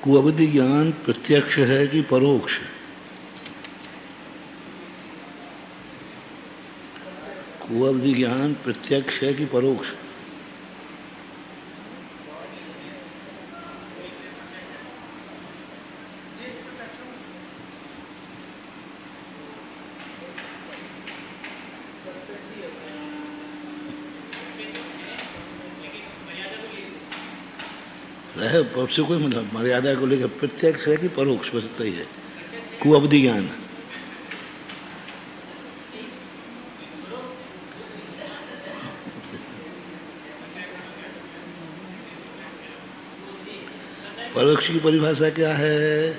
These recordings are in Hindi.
कुअवधि ज्ञान प्रत्यक्ष है कि परोक्ष? कुअवधि ज्ञान प्रत्यक्ष है कि परोक्ष? रहे से कोई मतलब मर्यादा को लेकर प्रत्यक्ष है कि परोक्ष? बस इतना ही है कुअवधि ज्ञान। परोक्ष की परिभाषा क्या है?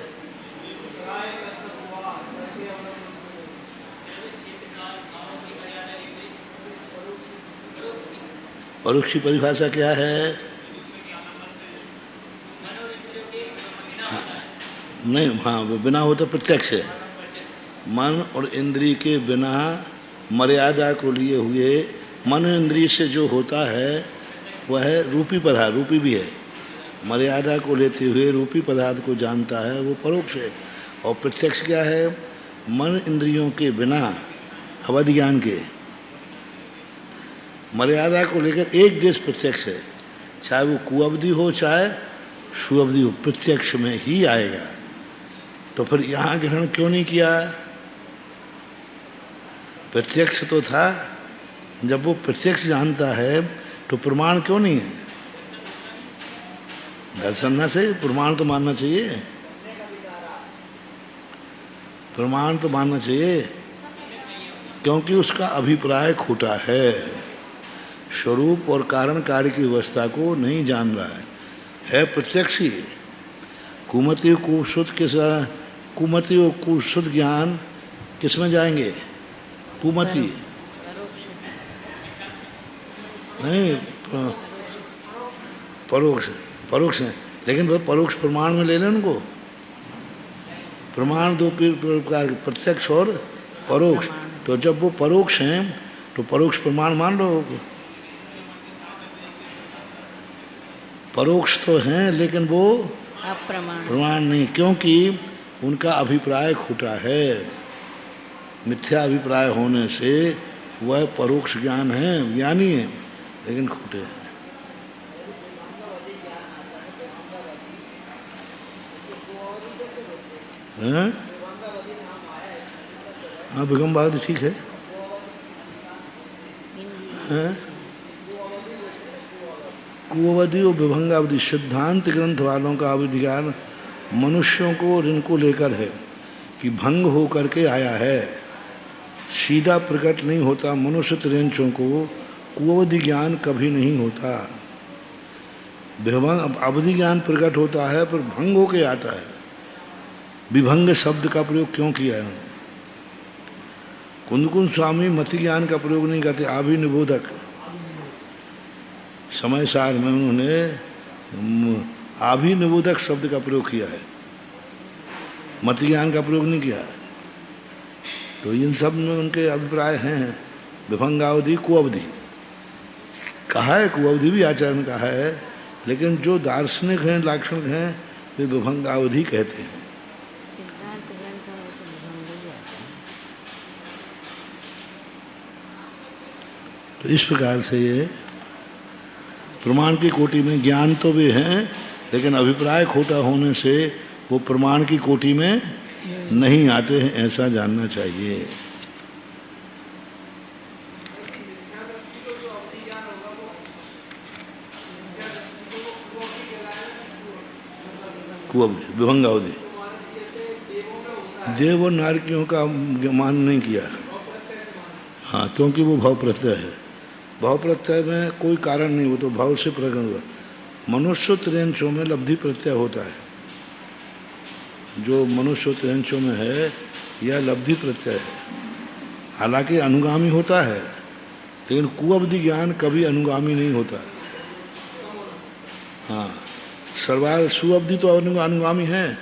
परोक्ष की परिभाषा क्या है? नहीं, हाँ, वो बिना हो तो प्रत्यक्ष है। मन और इंद्रिय के बिना मर्यादा को लिए हुए मन इंद्रिय से जो होता है वह रूपी पदार्थ, रूपी भी है, मर्यादा को लेते हुए रूपी पदार्थ को जानता है, वो परोक्ष है। और प्रत्यक्ष क्या है? मन इंद्रियों के बिना अवधि ज्ञान के मर्यादा को लेकर एक देश प्रत्यक्ष है, चाहे वो कुअवधि हो चाहे सुअवधि हो, प्रत्यक्ष में ही आएगा। तो फिर यहाँ ग्रहण क्यों नहीं किया? प्रत्यक्ष तो था, जब वो प्रत्यक्ष जानता है तो प्रमाण क्यों नहीं है? दर्शन ना से प्रमाण तो मानना चाहिए, प्रमाण तो मानना चाहिए, क्योंकि उसका अभिप्राय खोटा है, स्वरूप और कारण कार्य की अवस्था को नहीं जान रहा है प्रत्यक्ष ही। कुमति को शुद्ध के साथ, कुमति और कुशुद्ध ज्ञान किस में जाएंगे? कुमति नहीं, परोक्ष, परोक्ष है। लेकिन परोक्ष प्रमाण में ले लें उनको। प्रमाण दो प्रकार, प्रत्यक्ष और परोक्ष। तो जब वो परोक्ष हैं तो परोक्ष प्रमाण मान लो। परोक्ष तो हैं लेकिन वो प्रमाण नहीं, क्योंकि उनका अभिप्राय खोटा है। मिथ्या अभिप्राय होने से वह परोक्ष ज्ञान है, ज्ञानी है, लेकिन खोटे हैं। हाँ, विभंगावधि ठीक है, कुअवधि और विभंगावधि सिद्धांत ग्रंथ वालों का अवधि ज्ञान मनुष्यों को और इनको लेकर है कि भंग हो करके आया है, सीधा प्रकट नहीं होता। मनुष्य त्रियंचों को कुअवधि ज्ञान कभी नहीं होता। विभंग अवधि ज्ञान प्रकट होता है पर भंग होके आता है। विभंग शब्द का प्रयोग क्यों किया है? कुंदकुंद स्वामी मति ज्ञान का प्रयोग नहीं करते, अभिनिबोधक समय सार में उन्होंने अभिनिबोधक शब्द का प्रयोग किया है, मति ज्ञान का प्रयोग नहीं किया। तो इन सब में उनके अभिप्राय हैं। विभंगावधि कुअवधि कहा है, कुअवधि भी आचार्य ने कहा है, लेकिन जो दार्शनिक हैं, लाक्षणिक हैं, वे विभंगावधि कहते हैं। तो इस प्रकार से ये प्रमाण की कोटि में ज्ञान तो वे हैं, लेकिन अभिप्राय खोटा होने से वो प्रमाण की कोटि में नहीं आते हैं, ऐसा जानना चाहिए। कुअवधि विभंगावधि देव और नारकियों का मान नहीं किया, हाँ, क्योंकि वो भाव प्रत्यय है। भाव प्रत्यय में कोई कारण नहीं, वो तो भाव से प्रकट हुआ। मनुष्य त्रियंचों में लब्धि प्रत्यय होता है। जो मनुष्य त्रियंचों में है यह लब्धि प्रत्यय है। हालांकि अनुगामी होता है, लेकिन कुअवधि ज्ञान कभी अनुगामी नहीं होता। हाँ, सर्वाल सुअवधि तो अनुगामी है।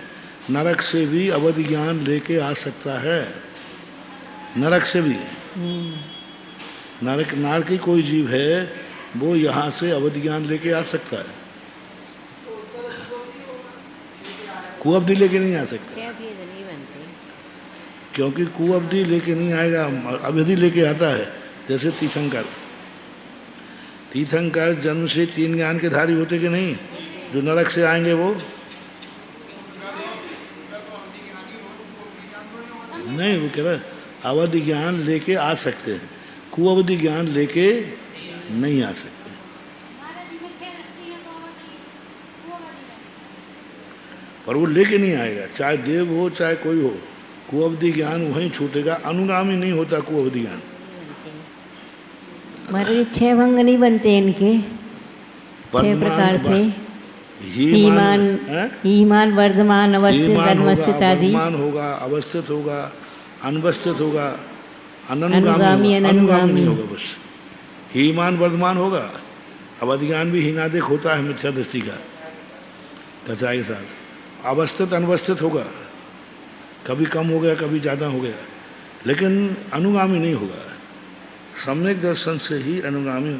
नरक से भी अवधि ज्ञान लेके आ सकता है, नरक से भी। नरक की कोई जीव है वो यहाँ से अवधि ज्ञान लेके आ सकता है, कुअवधि लेके नहीं आ सकता। क्योंकि कुअवधि लेके नहीं आएगा, अवधि लेके आता है। जैसे तीर्थंकर जन्म से 3 ज्ञान के धारी होते कि नहीं? जो नरक से आएंगे वो नहीं, वो कह रहा अवधि ज्ञान लेके आ सकते हैं, कुअवधि ज्ञान लेके नहीं आ सकते। पर वो लेके नहीं आएगा, चाहे देव हो चाहे कोई हो, कुअवधि ज्ञान वहीं छूटेगा। अनुगामी नहीं होता कुअवधि ज्ञान। हमारे 6 भंग नहीं बनते इनके 6 प्रकार से। हीमान, वर्धमान, अवस्थित, अनवस्थित आदि। वर्धमान होगा, अवस्थित होगा, अनवस्थित होगा, अनुगामी, अनुगामी नहीं होगा। बस हीमान वर्धमान होगा। अवधि ज्ञान भी हीनादिक होता है मिथ्या दृष्टि का, दशा के साथ। अवस्थित अनवस्थित होगा, कभी कम हो गया कभी ज़्यादा हो गया, लेकिन अनुगामी नहीं होगा। सम्यक दर्शन से ही अनुगामी,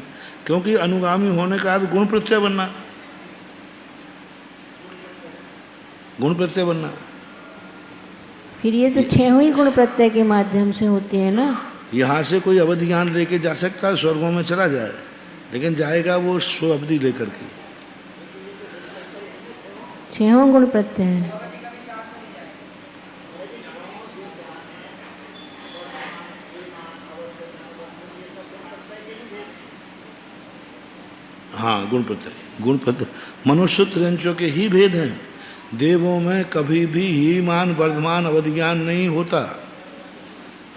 क्योंकि अनुगामी होने का अर्थ गुण प्रत्यय बनना, गुण प्रत्यय बनना। फिर ये तो 6 ही गुण प्रत्यय के माध्यम से होते हैं ना। यहाँ से कोई अवधि ज्ञान लेके जा सकता है, स्वर्गों में चला जाए, लेकिन जाएगा वो स्व अवधि लेकर के। 6 गुण प्रत्यय है। हाँ, गुण प्रत्यय मनुष्य त्रियंचों के ही भेद हैं। देवों में कभी भी हीमान वर्धमान अवधि ज्ञान नहीं होता।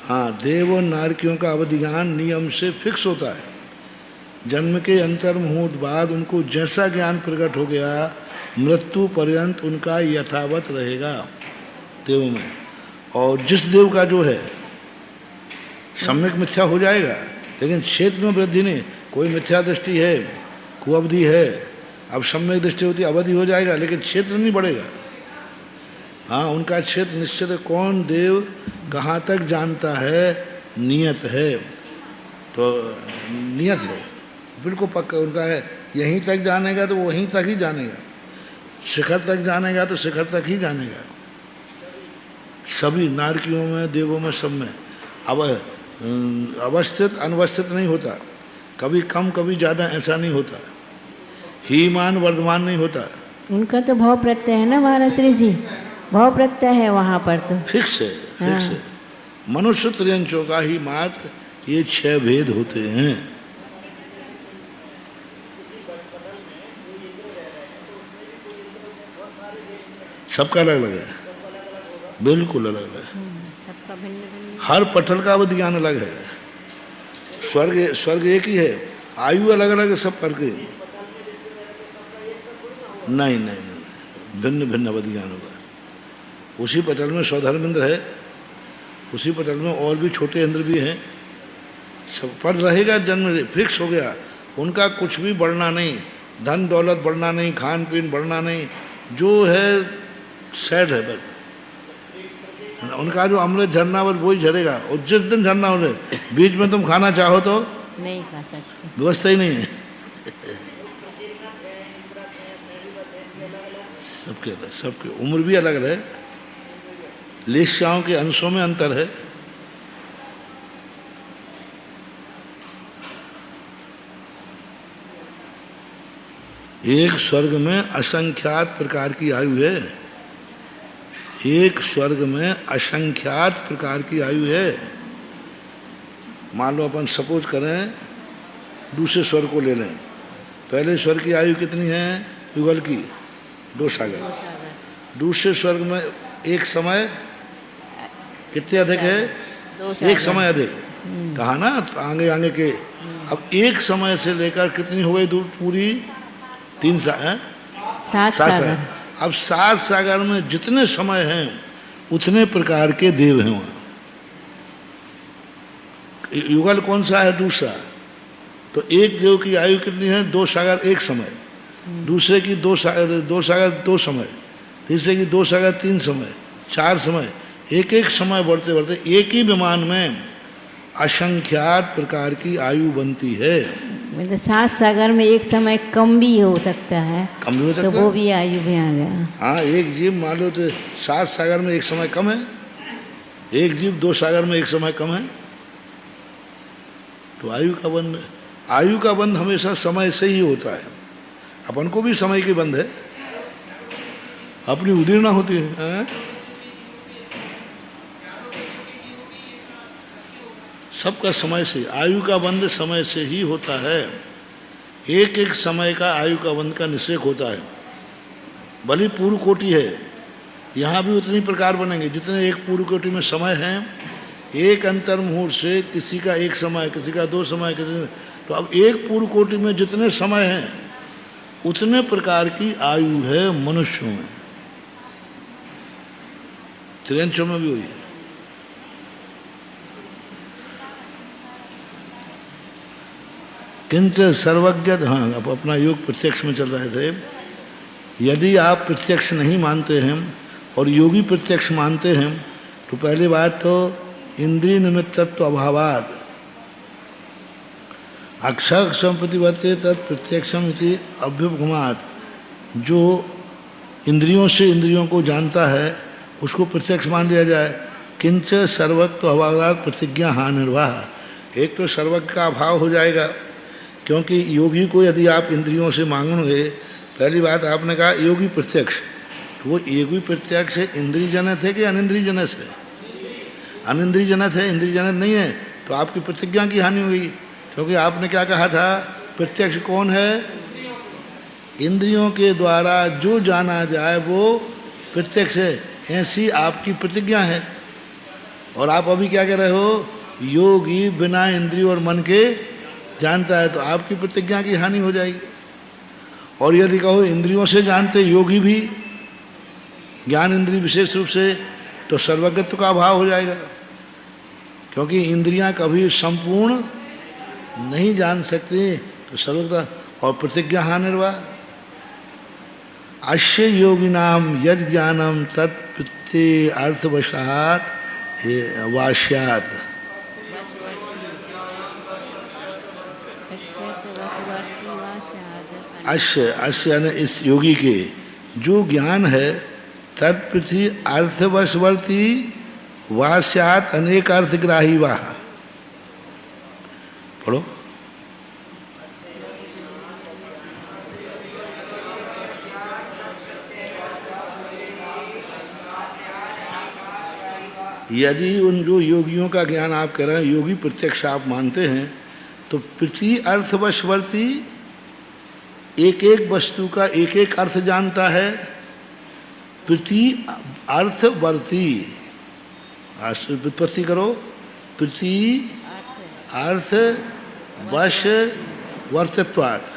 हाँ, देव और नारकियों का अवधि ज्ञान नियम से फिक्स होता है। जन्म के अंतर मुहूर्त बाद उनको जैसा ज्ञान प्रकट हो गया, मृत्यु पर्यंत उनका यथावत रहेगा देवों में। और जिस देव का जो है सम्यक मिथ्या हो जाएगा, लेकिन क्षेत्र में वृद्धि नहीं। कोई मिथ्या दृष्टि है, कुअवधि है, अब सम्यक दृष्टि होती अवधि हो जाएगा, लेकिन क्षेत्र नहीं बढ़ेगा। हाँ, उनका क्षेत्र निश्चित है। कौन देव कहाँ तक जानता है, नियत है। तो नियत है, बिल्कुल पक्का उनका है। यहीं तक जानेगा तो वहीं तक ही जानेगा, शिखर तक जानेगा तो शिखर तक ही जानेगा। सभी नारकियों में, देवों में, सब में अब अवस्थित अनवस्थित नहीं होता, कभी कम कभी ज़्यादा ऐसा नहीं होता। हीमान वर्धमान नहीं होता। उनका तो भाव प्रत्यय है ना महाराज श्री जी, भाव प्रत्यय है वहाँ पर तो फिक्स है, फिक्स है। मनुष्य त्रियंचों का ही मात्र ये 6 भेद होते हैं। सबका अलग अलग है, बिल्कुल अलग अलग है। सबका भिन्न भिन्न। हर पटल का अवधि ज्ञान अलग है। स्वर्ग एक ही है, आयु अलग अलग है सब करके। नहीं, भिन्न भिन्न अवधि ज्ञान होगा। उसी पटल में स्वधर्म इंद्र है, उसी पटल में और भी छोटे इंद्र भी हैं, सब पर रहेगा। जन्म फिक्स हो गया, उनका कुछ भी बढ़ना नहीं, धन दौलत बढ़ना नहीं, खान पीन बढ़ना नहीं, जो है सेट है बस। उनका जो अमृत झरना बस वही झरेगा, और जिस दिन झरना हो रहे बीच में तुम खाना चाहो तो नहीं खा सकते, व्यवस्था ही नहीं है। सबके उम्र भी अलग है, लेस्याओं के अंशों में अंतर है। एक स्वर्ग में असंख्यात प्रकार की आयु है, एक स्वर्ग में असंख्यात प्रकार की आयु है। मान लो अपन सपोज करें दूसरे स्वर्ग को ले लें। पहले स्वर्ग की आयु कितनी है? युगल की 2 सागर। दूसरे स्वर्ग में एक समय कितने अधिक है? 2 एक समय अधिक, कहा ना आगे आगे के। अब एक समय से लेकर कितनी हो गई दूर पूरी? 3 सागर। 7 सागर। अब 7 सागर में जितने समय हैं उतने प्रकार के देव हैं वहां। युगल कौन सा है? दूसरा। तो एक देव की आयु कितनी है? 2 सागर 1 समय, दूसरे की 2 सागर 2 समय, तीसरे की 2 सागर 3 समय, 4 समय, एक एक समय बढ़ते बढ़ते एक ही विमान में असंख्यात प्रकार की आयु बनती है। मतलब 7 सागर में एक समय कम भी हो सकता है, कम भी हो सकता तो वो भी आयु में आ गया। हाँ, एक जीव मान लो तो 7 सागर में एक समय कम है, एक जीव 2 सागर में एक समय कम है। तो आयु का बंध हमेशा समय से ही होता है। अपन को भी समय की बंध है, अपनी उदीर्णा होती है। सबका समय से, आयु का बंध समय से ही होता है। एक एक समय का आयु का बंध का निश्चय होता है। भली पूर्व कोटि है, यहाँ भी उतनी प्रकार बनेंगे जितने एक पूर्व कोटि में समय है। एक अंतर मुहूर्त से किसी का 1 समय, किसी का 2 समय, तो अब एक पूर्व कोटि में जितने समय हैं उतने प्रकार की आयु है मनुष्यों में। त्रियंचों में भी हुई है। किंच सर्वज्ञ, हाँ, अब अपना योग प्रत्यक्ष में चल रहे थे। यदि आप प्रत्यक्ष नहीं मानते हैं और योगी प्रत्यक्ष मानते हैं तो पहली बात तो इंद्रिय निमित्तत्व अभावात् अक्षर संप्रतिवर्ते तत् प्रत्यक्षम इति अभ्युपगमात्, जो इंद्रियों से इंद्रियों को जानता है उसको प्रत्यक्ष मान लिया जाए। किंच सर्वत्व अभावात् प्रतिज्ञा हानिर्वाह, एक तो सर्वज्ञ का अभाव हो जाएगा, क्योंकि योगी को यदि आप इंद्रियों से मांगोगे, पहली बात आपने कहा योगी प्रत्यक्ष, तो वो योगी प्रत्यक्ष इंद्रिय जनित है कि अनिंद्रिय जनित है? अनिंद्रिय जनित है, इंद्रिय जनित नहीं है। तो आपकी प्रतिज्ञा की हानि हुई, क्योंकि आपने क्या कहा था? प्रत्यक्ष कौन है? इंद्रियों के द्वारा जो जाना जाए वो प्रत्यक्ष है, ऐसी आपकी प्रतिज्ञा है। और आप अभी क्या कह रहे हो? योगी बिना इंद्रिय और मन के जानता है, तो आपकी प्रतिज्ञा की हानि हो जाएगी। और यदि कहो इंद्रियों से जानते योगी भी, ज्ञान इंद्रिय विशेष रूप से, तो सर्वज्ञत्व का अभाव हो जाएगा, क्योंकि इंद्रियां कभी संपूर्ण नहीं जान सकती। तो सर्वज्ञता और प्रतिज्ञा हानिर्वाह। अश्य योगिनाम यद ज्ञानम तत्प्रत्ये अर्थवशात् वास्यात्। अश्य यानी इस योगी के जो ज्ञान है, तत्प्रति अर्थवशवर्ती वास्यात् अनेक अर्थग्राही वाह। पढ़ो। यदि उन जो योगियों का ज्ञान आप कह रहे हैं, योगी प्रत्यक्ष आप मानते हैं, तो प्रति अर्थवशवर्ती, एक एक वस्तु का एक एक अर्थ जानता है। प्रति अर्थवर्ती, व्युत्पत्ति करो, प्रति अर्थ वश वर्तत्वात्।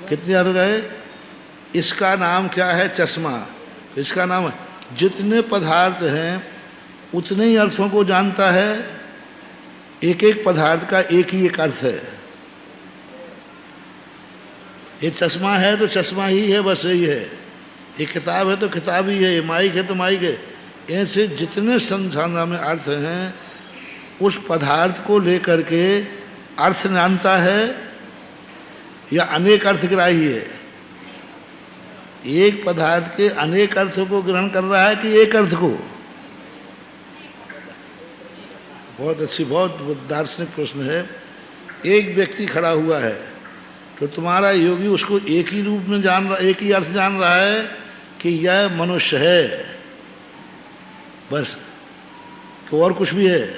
कितने अर्थ गए? इसका नाम क्या है? चश्मा। इसका नाम है, जितने पदार्थ हैं उतने ही अर्थों को जानता है। एक एक पदार्थ का एक ही एक अर्थ है। ये चश्मा है तो चश्मा ही है, बस यही है। ये किताब है तो किताब ही है, ये माइक है तो माइक है। ऐसे जितने संसार में अर्थ हैं, उस पदार्थ को लेकर के अर्थ जानता है या अनेक अर्थ ग्राही है? एक पदार्थ के अनेक अर्थों को ग्रहण कर रहा है कि एक अर्थ को? बहुत अच्छी, बहुत दार्शनिक प्रश्न है। एक व्यक्ति खड़ा हुआ है तो तुम्हारा योगी उसको एक ही रूप में जान रहा, एक ही अर्थ जान रहा है कि यह मनुष्य है, बस। तो और कुछ भी है?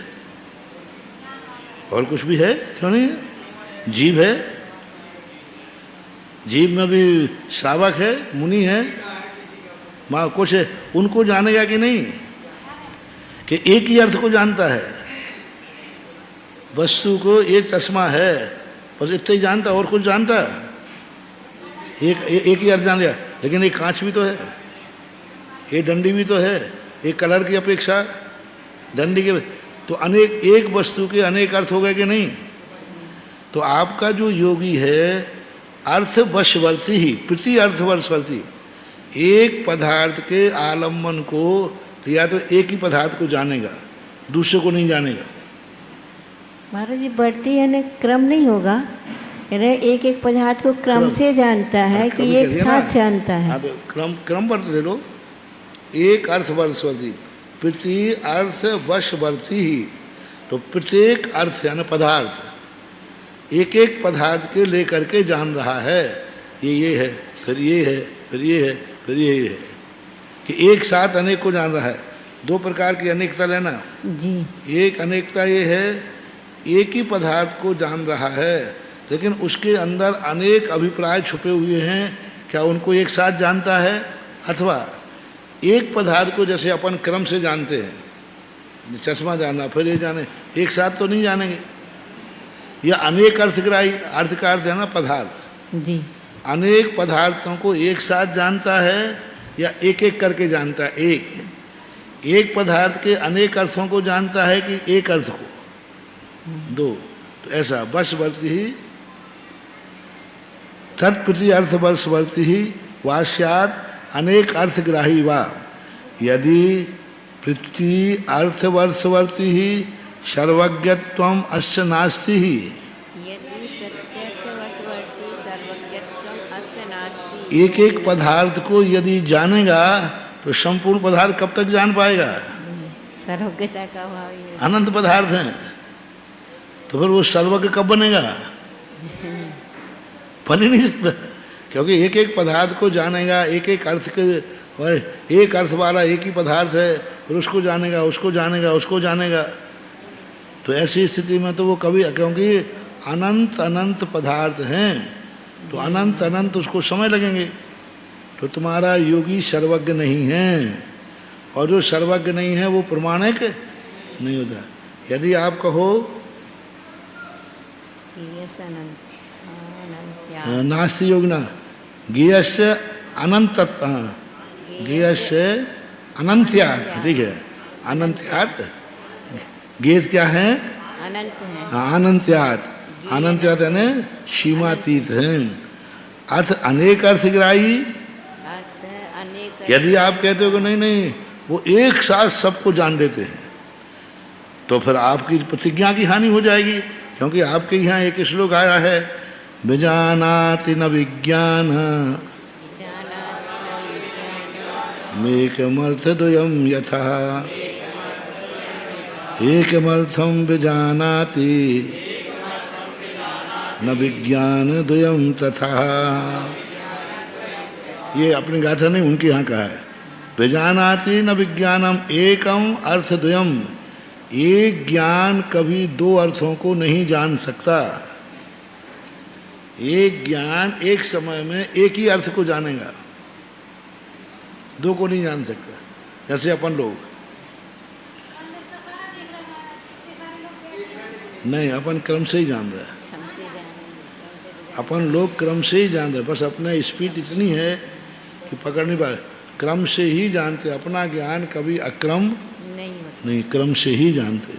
और कुछ भी है? क्यों नहीं है? जीव है, जीव में भी श्रावक है, मुनि है, माँ कुछ है। उनको जानेगा कि नहीं कि एक ही अर्थ को जानता है? वस्तु को ये चश्मा है, बस इतना ही जानता, और कुछ जानता? एक ही अर्थ जान लिया, लेकिन एक कांच भी तो है, ये डंडी भी तो है, एक कलर की अपेक्षा डंडी के, तो अनेक, एक वस्तु के अनेक अर्थ हो गए कि नहीं? तो आपका जो योगी है अर्थ वशवर्ती ही, प्रति अर्थ वशवर्ती, एक पदार्थ के आलम्बन को लिया तो एक ही पदार्थ को जानेगा, दूसरे को नहीं जानेगा। महाराज जी बढ़ती यानी क्रम नहीं होगा, यानी एक एक पदार्थ को क्रम से जानता है कि एक साथ जानता है। हाँ तो क्रम वर्त ले लो, एक अर्थ वर्षवर्ती, प्रति अर्थ वशवर्ती ही, तो प्रत्येक अर्थ यानी पदार्थ एक एक पदार्थ के लेकर के जान रहा है, ये है, फिर ये है, फिर ये है, फिर ये है, कि एक साथ अनेक को जान रहा है। दो प्रकार की अनेकता लेना जी। एक अनेकता ये है, एक ही पदार्थ को जान रहा है, लेकिन उसके अंदर अनेक अभिप्राय छुपे हुए हैं, क्या उनको एक साथ जानता है? अथवा एक पदार्थ को जैसे अपन क्रम से जानते हैं, चश्मा जानना फिर ये जाने, एक साथ तो नहीं जानेंगे। या अनेक अर्थग्राही, अर्थ का अर्थ है ना पदार्थ जी, अनेक पदार्थों को एक साथ जानता है या एक एक करके जानता है? एक पदार्थ के अनेक अर्थों को जानता है कि एक अर्थ को? दो। तो ऐसा वशवर्ती ही तत्प्रति अर्थ वशवर्ती ही वास्यात अनेक अर्थग्राही वा, यदि प्रति अर्थ वर्षवर्ती ही सर्वज्ञत्वम अस्य नास्ति ही। एक एक पदार्थ को यदि जानेगा तो संपूर्ण पदार्थ कब तक जान पाएगा? सर्वज्ञता का भाव ये। अनंत पदार्थ हैं, तो फिर वो सर्वज्ञ कब बनेगा? बन ही नहीं सकता, क्योंकि एक एक पदार्थ को जानेगा, एक एक अर्थ के, और एक अर्थ वाला एक ही पदार्थ है, फिर उसको जानेगा, उसको जानेगा, उसको जानेगा। तो ऐसी स्थिति में तो वो कभी, क्योंकि अनंत अनंत पदार्थ हैं, तो अनंत अनंत उसको समय लगेंगे। तो तुम्हारा योगी सर्वज्ञ नहीं है, और जो सर्वज्ञ नहीं है वो प्रमाणिक नहीं होता। यदि आप कहो नास्ति योगिना ज्ञेयस्य अनंत, ज्ञेयस्य अनंत्यात्, ठीक है, अनंत्यात्, ज्ञेय क्या है? अनंत है। हाँ, अनंत्यात्, अनंत्यात् यानी सीमातीत है। अर्थ अनेक अर्थग्राही, यदि आप कहते हो कि नहीं नहीं वो एक साथ सबको जान लेते हैं, तो फिर आपकी प्रतिज्ञा की हानि हो जाएगी, क्योंकि आपके यहाँ एक श्लोक आया है, विजानाति न विज्ञान मेकमर्थद्वयं यथा, एकमर्थं विजानाति न विज्ञान द्वयं तथा। ये अपनी गाथा नहीं, उनके यहाँ का है। विजानाति न विज्ञानम एकम अर्थ द्वयम, एक ज्ञान कभी दो अर्थों को नहीं जान सकता। एक ज्ञान एक समय में एक ही अर्थ को जानेगा, दो को नहीं जान सकता। जैसे अपन लोग नहीं, अपन क्रम से ही जान रहे हैं, अपन लोग क्रम से ही जान रहे, बस अपना स्पीड इतनी है कि पकड़ नहीं पा रहे, क्रम से ही जानते। अपना ज्ञान कभी अक्रम नहीं, क्रम से ही जानते।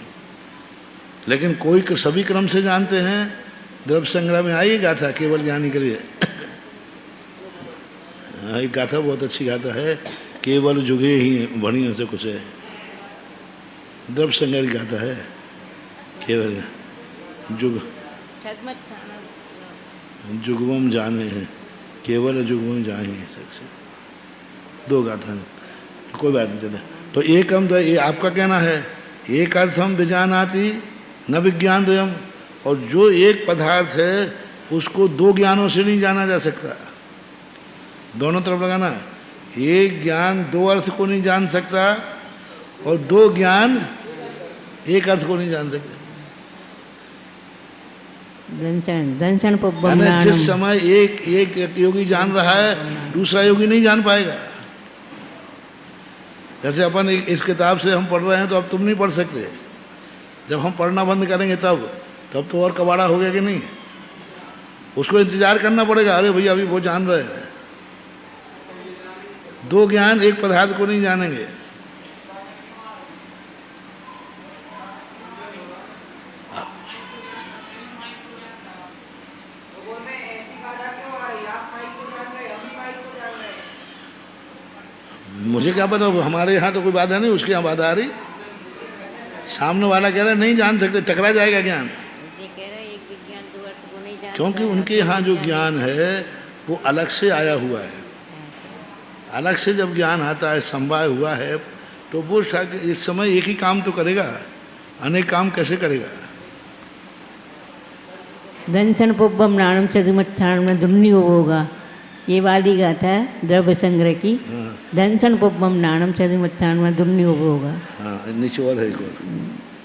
लेकिन कोई सभी क्रम से जानते हैं। द्रव्य संग्रह में आई गाथा केवल ज्ञानी के लिए, एक गाथा बहुत अच्छी गाथा है, केवल जुगे ही बढ़िया से कुछ है, द्रव्य संग्रह की गाथा है, केवल जुग जुगवम जाने हैं, केवल जुगवम जाने हैं, सबसे दो गाथा, कोई बात नहीं चले। तो एक हम, तो ये आपका कहना है, एक अर्थम विजानाति न विज्ञान द्वयम, और जो एक पदार्थ है उसको दो ज्ञानों से नहीं जाना जा सकता। दोनों तरफ लगाना, एक ज्ञान दो अर्थ को नहीं जान सकता, और दो ज्ञान एक अर्थ को नहीं जान सकते। जिस समय एक योगी जान रहा है, दूसरा योगी नहीं जान पाएगा। जैसे अपन इस किताब से हम पढ़ रहे हैं, तो अब तुम नहीं पढ़ सकते, जब हम पढ़ना बंद करेंगे तब तो और कबाड़ा हो गया कि नहीं। उसको इंतजार करना पड़ेगा, अरे भैया अभी वो जान रहे हैं। दो ज्ञान एक पदार्थ को नहीं जानेंगे। मुझे क्या पता, हमारे यहाँ तो कोई बाधा नहीं, उसके यहाँ बाधा आ रही। सामने वाला कह रहा है नहीं जान सकते, टकरा जाएगा ज्ञान। क्योंकि उनके यहाँ जो ज्ञान है वो अलग से आया हुआ है। अलग से जब ज्ञान आता है, समवाय हुआ है, तो वो इस समय एक ही काम तो करेगा, अनेक काम कैसे करेगा। दंशन पुब्बम नाणम चतुमत्थान में दुन्नी होगा, ये वाली गाथा है द्रव्य संग्रह की। दंशन पुब्बम नाणम चतुमत्थान में दुन्नी होगा। हाँ, नीचे और है एक और,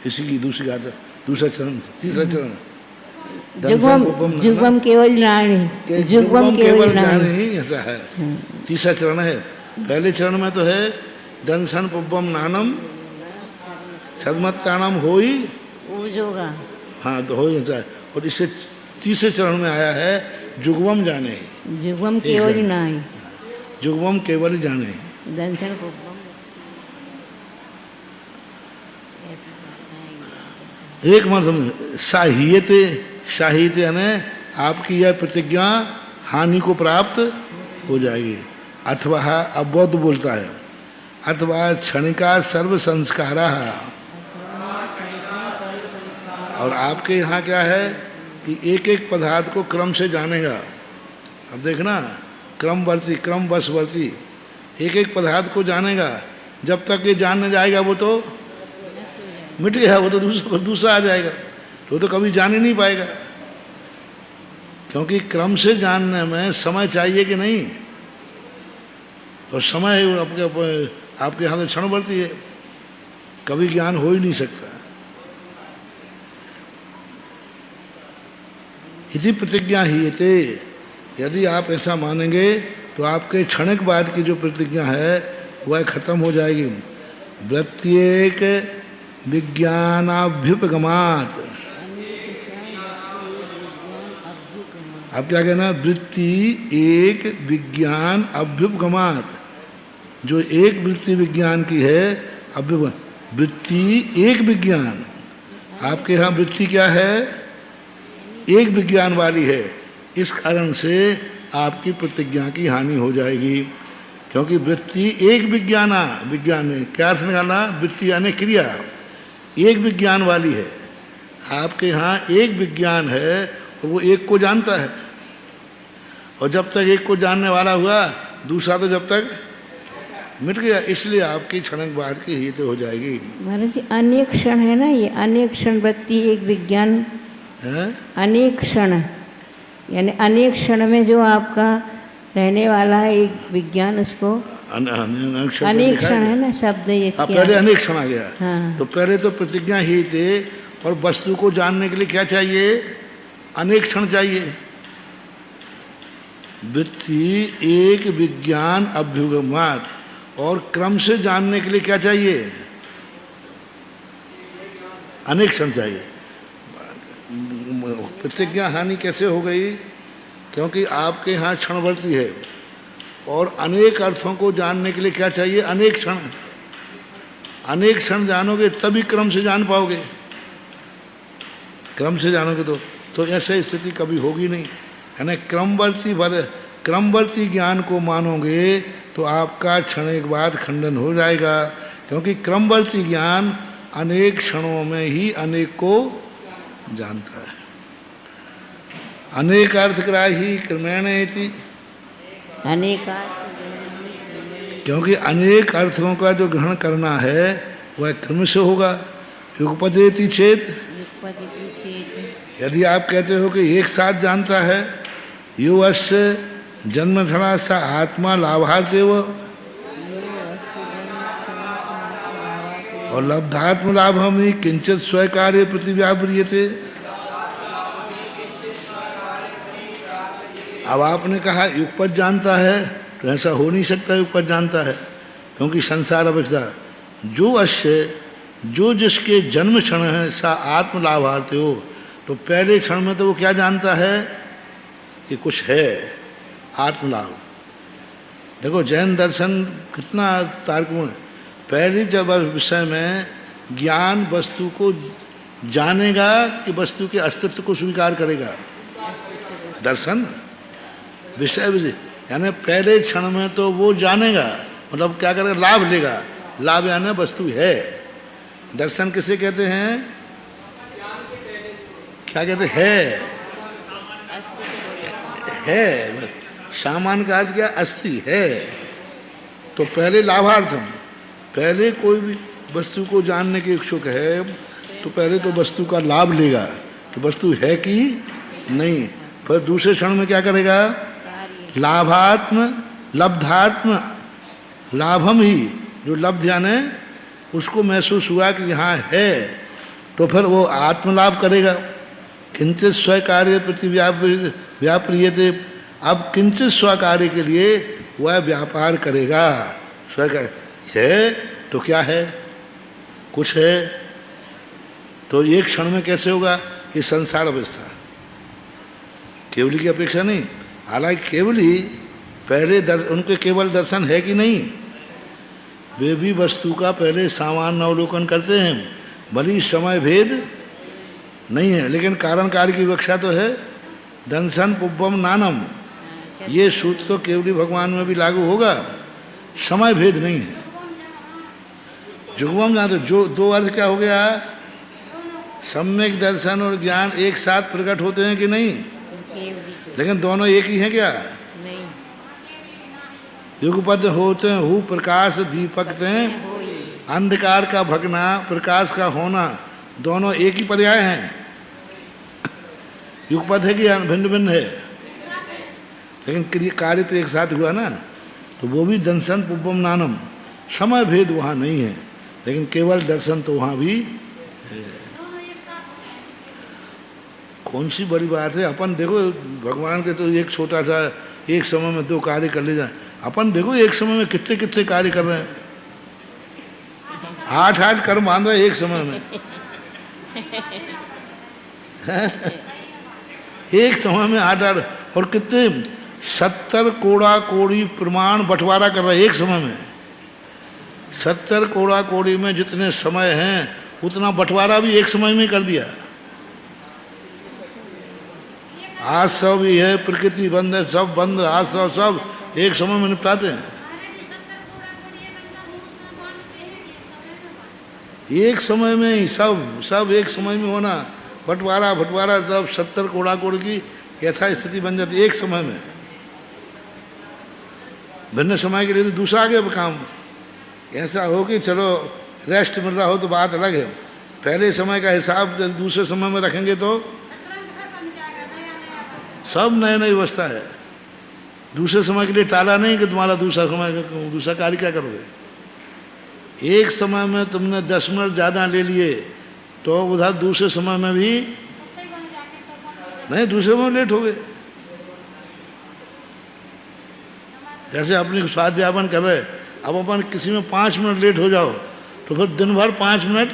इसी की दूसरी गाथा, दूसरा चरण, तीसरा चरण। जुगम केवल नाणी, जुगम केवल नाणी, ऐसा है। तीसरा चरण है। पहले चरण में तो है दंशन पुब्बम नानम छदमत्तानम होई जोगा, हाँ तो हो ऐसा है। और इससे तीसरे चरण में आया है जुगवम जाने, जुगम केवल नाणी, जुगवम केवल जाने। दंशन पुब्बम एक मतलब साहियते, साहियते यानी आपकी यह प्रतिज्ञा हानि को प्राप्त हो जाएगी। अथवा अब बौद्ध बोलता है, अथवा क्षणिका सर्व संस्कारा। और आपके यहाँ क्या है कि एक एक पदार्थ को क्रम से जानेगा। अब देखना, क्रमवर्ती क्रमवशवर्ती, एक एक पदार्थ को जानेगा। जब तक ये जानने जाएगा वो तो मिट गया, वो तो दूसरा आ जाएगा, वो तो कभी जान ही नहीं पाएगा। क्योंकि क्रम से जानने में समय चाहिए कि नहीं, तो समय आपके यहाँ से क्षण बढ़ती है, कभी ज्ञान हो ही नहीं सकता। इसी प्रतिज्ञा ही थे, यदि आप ऐसा मानेंगे तो आपके क्षणिक बाद की जो प्रतिज्ञा है वह खत्म हो जाएगी। वृत्त्येक विज्ञानाभ्युपगमात, अब क्या कहना, वृत्ति एक विज्ञान अभ्युपगमात, जो एक वृत्ति विज्ञान की है, वृत्ति एक विज्ञान। आपके यहाँ वृत्ति क्या है, एक विज्ञान वाली है। इस कारण से आपकी प्रतिज्ञा की हानि हो जाएगी। क्योंकि वृत्ति एक विज्ञान है, क्या अर्थ निकालना, वृत्ति यानी क्रिया एक विज्ञान वाली है। आपके यहाँ एक विज्ञान है और वो एक को जानता है, और जब तक एक को जानने वाला हुआ, दूसरा तो जब तक मिट गया। इसलिए आपकी क्षणिक बाद की हित हो जाएगी। महाराज जी अनेक क्षण है ना, ये अनेक क्षण वृत्ति एक विज्ञान है। अनेक क्षण यानी अनेक क्षण में जो आपका रहने वाला है एक विज्ञान, उसको अनेक क्षण है ना शब्द ये। पहले अनेक क्षण आ गया। हाँ। तो पहले तो प्रतिज्ञा ही थे, और वस्तु को जानने के लिए क्या चाहिए, अनेक क्षण चाहिए। वृत्ति एक विज्ञान अभ्युगमात, और क्रम से जानने के लिए क्या चाहिए, अनेक क्षण चाहिए। प्रतिज्ञा हानि कैसे हो गई, क्योंकि आपके यहाँ क्षण बढ़ती है, और अनेक अर्थों को जानने के लिए क्या चाहिए, अनेक क्षण। अनेक क्षण जानोगे तभी क्रम से जान पाओगे, क्रम से जानोगे तो ऐसी स्थिति कभी होगी नहीं। यानी क्रमवर्ती ज्ञान को मानोगे तो आपका क्षण एक बाद खंडन हो जाएगा। क्योंकि क्रमवर्ती ज्ञान अनेक क्षणों में ही अनेक को जानता है। अनेकार्थग्राही क्रमेण इति, क्योंकि अनेक अर्थों का जो ग्रहण करना है वह क्रम से होगा। युगपदेति चेत, यदि आप कहते हो कि एक साथ जानता है, युवस्य जन्मधरा सा आत्मा लाभार्थेव, और लब्धात्म लाभम ही किंचित स्वीकार्य प्रतिव्याप्रियते। अब आपने कहा युगपद जानता है, तो ऐसा हो नहीं सकता युगपद जानता है, क्योंकि संसार अवस्था जो अश्य जो जिसके जन्म क्षण है सा आत्म लाभार्थी हो। तो पहले क्षण में तो वो क्या जानता है कि कुछ है आत्मलाभ। देखो जैन दर्शन कितना तार्किक है। पहले जब विषय में ज्ञान वस्तु को जानेगा कि वस्तु के अस्तित्व को स्वीकार करेगा, दर्शन विषय विषय यानी पहले क्षण में तो वो जानेगा, मतलब क्या करेगा, लाभ लेगा। लाभ यानी वस्तु है। दर्शन किसे कहते हैं, क्या कहते हैं, है। सामान्य का अर्थ क्या, अस्थि है। तो पहले लाभार्थम, पहले कोई भी वस्तु को जानने के इच्छुक है तो पहले तो वस्तु का लाभ लेगा कि वस्तु है कि नहीं। फिर दूसरे क्षण में क्या करेगा, लाभात्म लब्धात्म, लाभम ही जो लब्ध यानी उसको महसूस हुआ कि यहाँ है, तो फिर वो आत्मलाभ करेगा। किंचित स्व कार्य प्रति व्याप्रियते, अब किंचित स्व कार्य के लिए वह व्यापार करेगा। स्व है तो क्या है, कुछ है। तो एक क्षण में कैसे होगा, ये संसार अवस्था, केवली की अपेक्षा नहीं। हालांकि केवली पहले उनके केवल दर्शन है कि नहीं, वे भी वस्तु का पहले सामान्य अवलोकन करते हैं, भली समय भेद नहीं है, लेकिन कारण कार्य की विवक्षा तो है। दंसन पुब्बम नानम, ये सूत्र तो केवली भगवान में भी लागू होगा, समय भेद नहीं है। जुगवम जान, तो जो दो अर्थ क्या हो गया, सम्यक दर्शन और ज्ञान एक साथ प्रकट होते हैं कि नहीं, लेकिन दोनों एक ही हैं क्या, नहीं। युगपद होते हैं, हु प्रकाश दीपक हैं, अंधकार का भगना प्रकाश का होना, दोनों एक ही पर्याय हैं। युगपद है कि भिन्न भिन्न है, लेकिन कार्य तो एक साथ हुआ ना। तो वो भी दर्शन पुब्बम नानम, समय भेद वहाँ नहीं है, लेकिन केवल दर्शन तो वहाँ भी है। कौन सी बड़ी बात है। अपन देखो भगवान के तो एक छोटा सा एक समय में दो कार्य कर ले जाए, अपन देखो एक समय में कितने कितने कार्य कर रहे हैं, 8 कर्म बांध रहे हैं एक समय में एक समय में 8 और कितने 70 कोड़ा कोड़ी प्रमाण बंटवारा कर रहे हैं एक समय में। 70 कोड़ा कोड़ी में जितने समय हैं उतना बंटवारा भी एक समय में कर दिया। आज सब ही है, प्रकृति बंद है, सब बंद, आज सब एक समय में निपटाते हैं। एक समय में ही सब एक समय में होना, बंटवारा सब 70 कोड़ा कोड़ की यथा स्थिति बन जाती एक समय में। भिन्न समय के लिए तो दूसरा आगे काम ऐसा हो कि चलो रेस्ट मिल रहा हो तो बात अलग है। पहले समय का हिसाब दूसरे समय में रखेंगे तो सब नई नई व्यवस्था है। दूसरे समय के लिए टाला नहीं कि तुम्हारा दूसरा समय दूसरा कार्य क्या करोगे। एक समय में तुमने 10 मिनट ज़्यादा ले लिए तो उधर दूसरे समय में भी नहीं, दूसरे में लेट हो गए। जैसे अपनी स्वाध्यापन कर रहे, अब अपन किसी में 5 मिनट लेट हो जाओ तो फिर दिन भर 5 मिनट,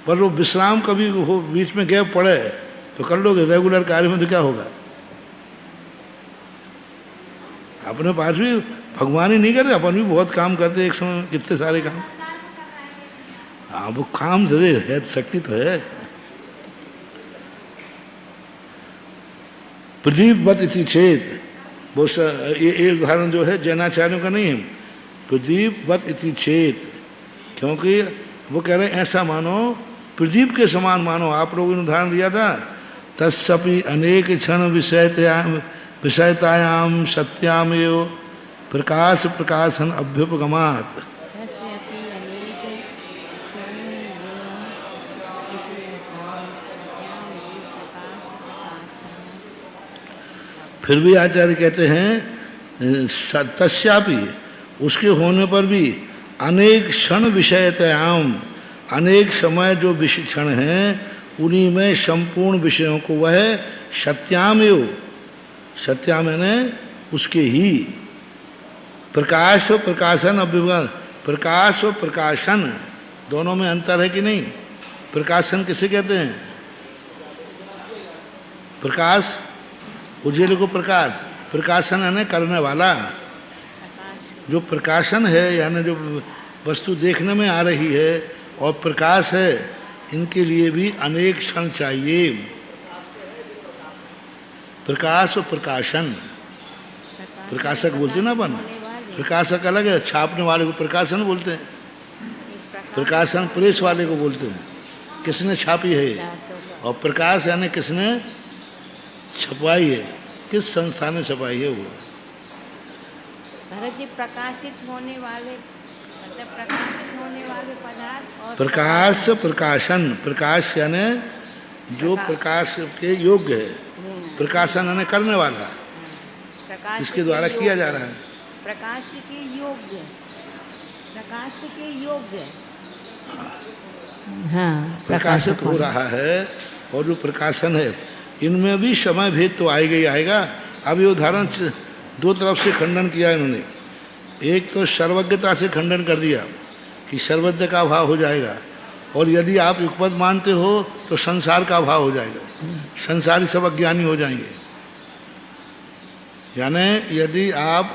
पर वो विश्राम कभी हो बीच में गैप पड़े तो कर लोगे। रेगुलर कार्य में तो क्या होगा, अपने पास भी भगवान ही नहीं करते, अपन भी बहुत काम करते एक समय में, कितने सारे काम। हाँ वो काम जरूर है, शक्ति तो है। प्रदीपवत इति चेत, वो ये उदाहरण जो है जैनाचार्यों का नहीं है। प्रदीपवत इति चेत, क्योंकि वो कह रहे हैं ऐसा मानो, प्रदीप के समान मानो। आप लोगों ने उदाहरण दिया था, तत्सपि अनेक क्षण विषयतायाम सत्यामेव प्रकाश प्रकाशन अभ्युपगमात्। फिर भी आचार्य कहते हैं तस्यापि, उसके होने पर भी अनेक क्षण विषयतायाम, अनेक समय जो विषय क्षण हैं उन्हीं में संपूर्ण विषयों को वह सत्यामेव, सत्याम यानी उसके ही, प्रकाश तो प्रकाशन अभ्युपगम, प्रकाश और प्रकाशन दोनों में अंतर है कि नहीं? प्रकाशन किसे कहते हैं? प्रकाश, उज्ज्वल को प्रकाश, प्रकाशन यानी करने वाला। जो प्रकाशन है यानी जो वस्तु देखने में आ रही है और प्रकाश है, इनके लिए भी अनेक क्षण चाहिए। प्रकाश और प्रकाशन, प्रकाशक बोलते हैं ना अपन, प्रकाशक अलग है, छापने वाले को प्रकाशन बोलते हैं, प्रकाशन प्रेस वाले को बोलते हैं, किसने छापी है। और प्रकाश यानी किसने छपाई है, किस संस्था ने छपाई है वो। भरत जी, प्रकाशित होने वाले मतलब प्रकाशित होने वाले पदार्थ और प्रकाश प्रकाशन, प्रकाश यानी जो प्रकाश के योग्य है, प्रकाशन यानी करने वाला, इसके द्वारा किया जा रहा है। प्रकाश के योग्य, प्रकाश के योग्य, हाँ, प्रकाशित हो रहा है। और जो प्रकाशन है, इनमें भी समय भेद तो आएगा ही आएगा। अब ये उदाहरण दो तरफ से खंडन किया इन्होंने। एक तो सर्वज्ञता से खंडन कर दिया कि सर्वज्ञ का अभाव हो जाएगा, और यदि आप युगपद मानते हो तो संसार का अभाव हो जाएगा, संसारी सब अज्ञानी हो जाएंगे। यानी यदि आप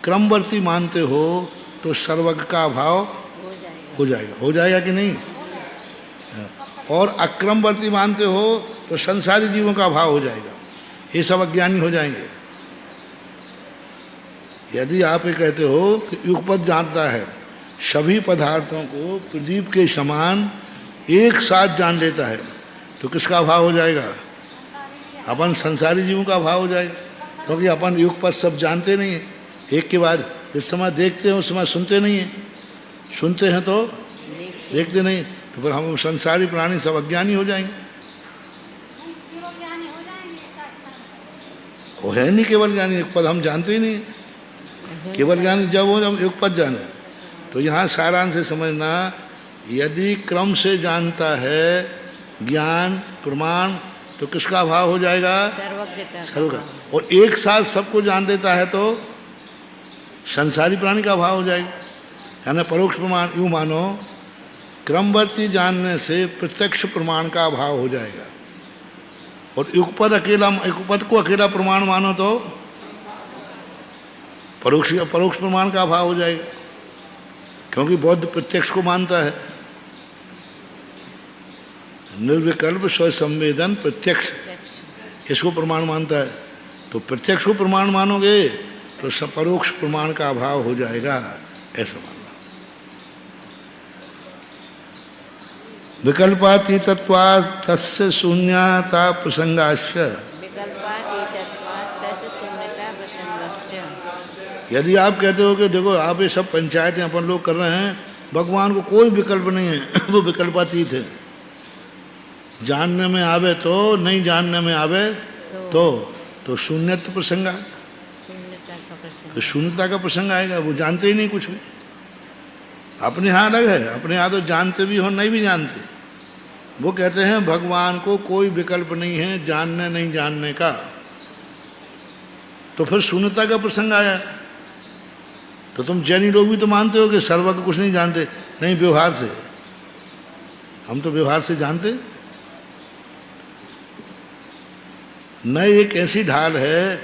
क्रमवर्ती मानते हो तो सर्वज्ञ का अभाव हो जाएगा। हो जाएगा कि नहीं? और अक्रमवर्ती मानते हो तो संसारी जीवों का अभाव हो जाएगा, ये सब अज्ञानी हो जाएंगे। यदि आप ये कहते हो कि युगपद जानता है, सभी पदार्थों को प्रदीप के समान एक साथ जान लेता है, तो किसका अभाव हो जाएगा? अपन संसारी जीवों का अभाव हो जाएगा, क्योंकि अपन युगपद सब जानते नहीं है। एक के बाद जिस समय देखते हैं उस समय सुनते नहीं है, सुनते हैं तो देखते नहीं, तो फिर हम संसारी प्राणी सब अज्ञानी हो जाएंगे। वो है नहीं केवल ज्ञानी, युगपद हम जानते ही नहीं। केवल ज्ञानी जब हो जब युगपद जाने। तो यहाँ सारांश से समझना, यदि क्रम से जानता है ज्ञान प्रमाण, तो किसका अभाव हो जाएगा? सर्व। और एक साथ सबको जान लेता है तो संसारी प्राणी का अभाव हो जाएगा। यानी परोक्ष प्रमाण, यूँ मानो क्रमवर्ती जानने से प्रत्यक्ष प्रमाण का अभाव हो जाएगा। और युगपद अकेला, युगपद को अकेला प्रमाण मानो तो परोक्ष प्रमाण का अभाव हो जाएगा, क्योंकि बौद्ध प्रत्यक्ष को मानता है। निर्विकल्प स्वसंवेदन प्रत्यक्ष, इसको प्रमाण मानता है। तो प्रत्यक्ष को प्रमाण मानोगे तो परोक्ष प्रमाण का अभाव हो जाएगा, ऐसा मानना। विकल्पातीतत्वात् तस्य शून्यता प्रसंगास्य। यदि आप कहते हो कि देखो आप ये सब पंचायतें अपन लोग कर रहे हैं, भगवान को कोई विकल्प नहीं है, वो विकल्पातीत है। जानने में आवे तो, नहीं जानने में आवे तो शून्यत्व प्रसंग आएगा, तो शून्यता का प्रसंग आएगा। वो जानते ही नहीं कुछ भी। अपने यहाँ अलग है, अपने यहाँ तो जानते भी हो नहीं भी जानते। वो कहते हैं भगवान को कोई विकल्प नहीं है जानने नहीं जानने का, तो फिर शून्यता का प्रसंग आया। तो तुम जैनी लोग भी तो मानते हो कि सर्वज्ञ कुछ नहीं जानते। नहीं, व्यवहार से, हम तो व्यवहार से जानते। न एक ऐसी ढाल है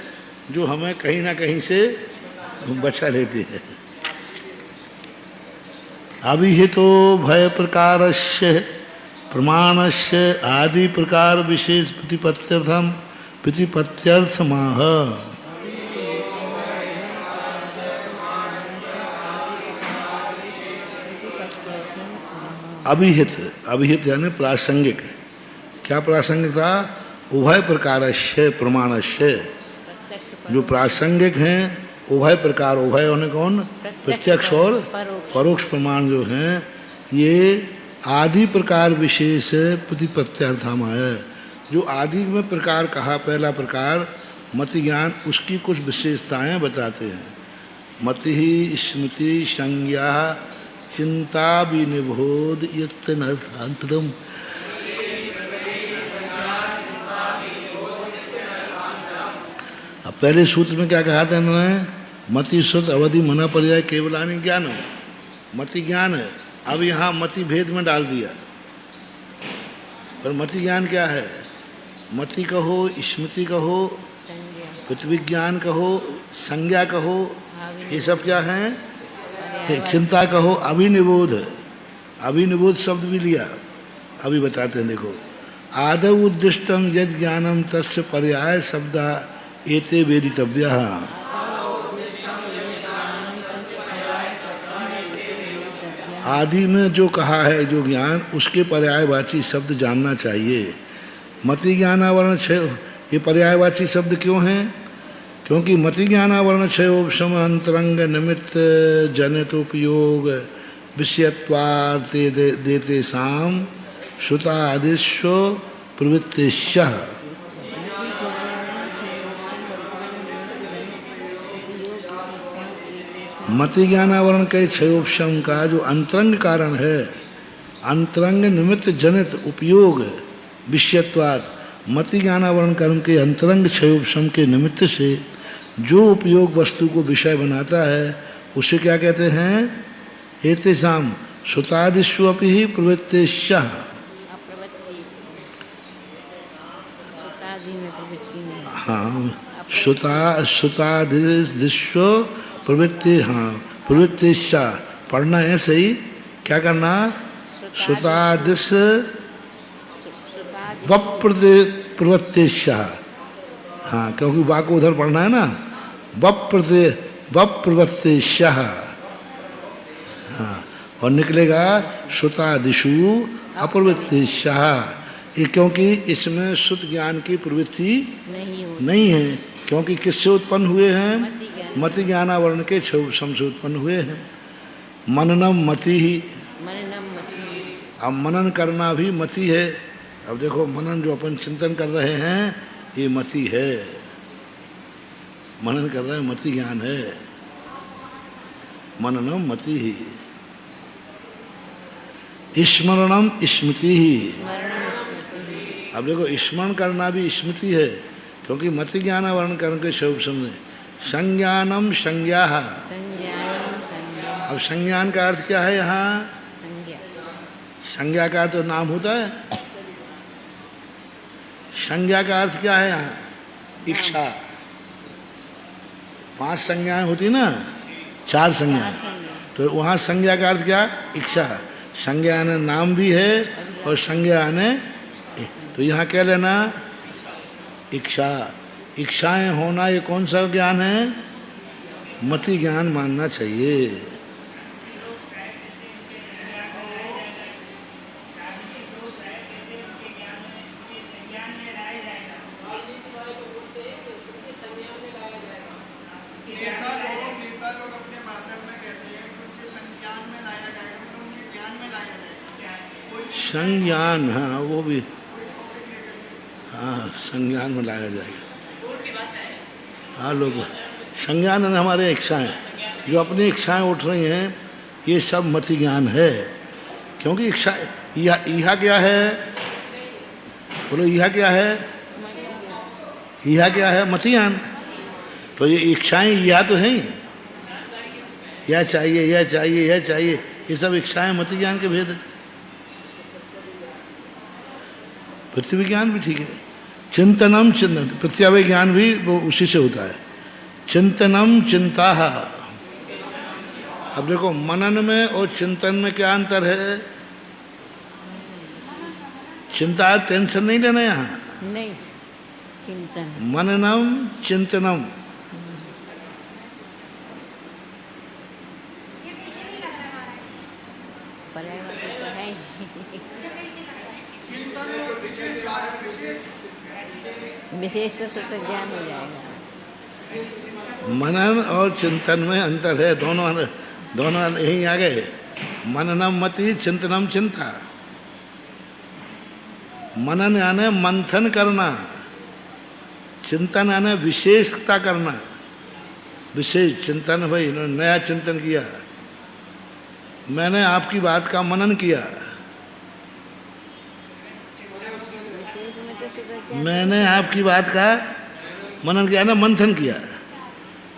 जो हमें कहीं ना कहीं से बचा लेती है। अभिहितो भय प्रकारस्य प्रमाणस्य आदि प्रकार विशेष प्रतिपत्त्यर्थमाह। अभिहित, अभिहित यानी प्रासंगिक। क्या प्रासंगिकता? उभय प्रकारस्य प्रमाणस्य, जो प्रासंगिक हैं उभय प्रकार, उभय होने कौन? प्रत्यक्ष और परोक्ष प्रमाण जो हैं, ये आदि प्रकार विशेष प्रतिपत्त्यर्थम है। जो आदि में प्रकार कहा, पहला प्रकार मति ज्ञान, उसकी कुछ विशेषताएं बताते हैं। मति ही स्मृति संज्ञा चिंता विनिबोध यत्नर्थांतरम। अब पहले सूत्र में क्या कहा था इन्होंने? मति शुद्ध अवधि मना पर्याय केवलानि ज्ञानम। मति ज्ञान है। अब यहाँ मति भेद में डाल दिया, पर मति ज्ञान क्या है? मति कहो, स्मृति कहो, विज्ञान कहो, संज्ञा कहो, ये सब क्या है? चिंता कहो, अभिनिबोध। अभिनिबोध शब्द भी लिया, अभी बताते हैं। देखो, आदौ उद्दिष्टम यद ज्ञानम तस्य पर्याय शब्दा एते वेदितव्यः। आदि में जो कहा है जो ज्ञान, उसके पर्यायवाची शब्द जानना चाहिए। मति ज्ञानावरण क्षय, ये पर्यायवाची शब्द क्यों हैं? क्योंकि मति ज्ञानावरण क्षयोपशम अंतरंग निमित्त जनितोपयोग विषयत्वात् देते साम श्रुतादिश्व प्रवृत्तिश्च। मति ज्ञानावरण के क्षयोपशम का जो अंतरंग कारण है, अंतरंग निमित्त जनित उपयोग विषयत्वात्, मति ज्ञानावरण कर्म के अंतरंग क्षयोपशम के निमित्त से जो उपयोग वस्तु को विषय बनाता है, उसे क्या कहते हैं? एतेषां श्रुतादिष्वपि ही प्रवृत्तिश्च। हाँ, श्रुतादिष्व प्रवृत्ति, हाँ प्रवृत्तिश्च पढ़ना है सही। क्या करना? श्रुतादिश प्रवृत्तिश्च। हाँ, क्योंकि बा को उधर पढ़ना है ना, प्रवृत्तिश्च। हाँ, और निकलेगा श्रुतादिषु अप्रवृत्तिश्च। ये क्योंकि इसमें श्रुत ज्ञान की प्रवृत्ति नहीं है, क्योंकि किससे उत्पन्न हुए हैं? मति ज्ञानावरण के क्षयोपशम से उत्पन्न हुए हैं। मननम मति ही, अब मनन करना भी मति है। अब देखो, मनन जो अपन चिंतन कर रहे हैं, ये मति है। मनन कर रहे हैं, मति ज्ञान है। मननम मति ही, स्मरणम स्मृति ही। अब देखो, स्मरण करना भी स्मृति है, क्योंकि मति ज्ञानावरण कर्म के क्षयोपशम में। संज्ञानम संज्ञा। अब संज्ञान का अर्थ क्या है यहाँ? संज्ञा का तो नाम होता है। संज्ञा का अर्थ क्या है यहाँ? इच्छा। 5 संज्ञाएं होती ना, 4 संज्ञाएं, तो वहाँ संज्ञा का अर्थ क्या? इच्छा। संज्ञा ने नाम भी है और संज्ञा ने, तो यहाँ क्या लेना? इच्छा। इच्छाएं होना, ये कौन सा ज्ञान है? मति ज्ञान मानना चाहिए। संज्ञान, हाँ वो भी, हाँ संज्ञान में लाया जाएगा। हाँ, लोग संज्ञान है हमारे इच्छाएं, जो अपनी इच्छाएं उठ रही हैं, ये सब मति ज्ञान है। क्योंकि इच्छा, यह क्या है? बोलो, यह क्या है? यह क्या है? मति ज्ञान। तो ये इच्छाएं यह तो है, यह चाहिए, यह चाहिए, यह चाहिए, ये सब इच्छाएं मति ज्ञान के भेद है। पृथ्वी ज्ञान भी ठीक है। चिंतनम चिंतन, प्रत्यावय ज्ञान भी वो उसी से होता है। चिंतनम चिंता। अब देखो, मनन में और चिंतन में क्या अंतर है? चिंता, टेंशन नहीं लेना यहाँ, नहीं, चिंतन। मननम चिंतनम। विशेष तो सूत्र ज्ञान हो जाएगा। मनन और चिंतन में अंतर है। दोनों यही आ गए। मननम मति, चिंतनम चिंता। मनन यानी मंथन करना, चिंतन यानी विशेषता करना। विशेष चिंतन, भाई इन्होंने नया चिंतन किया, मैंने आपकी बात का मनन किया, मैंने आपकी बात का मनन किया ना, मंथन किया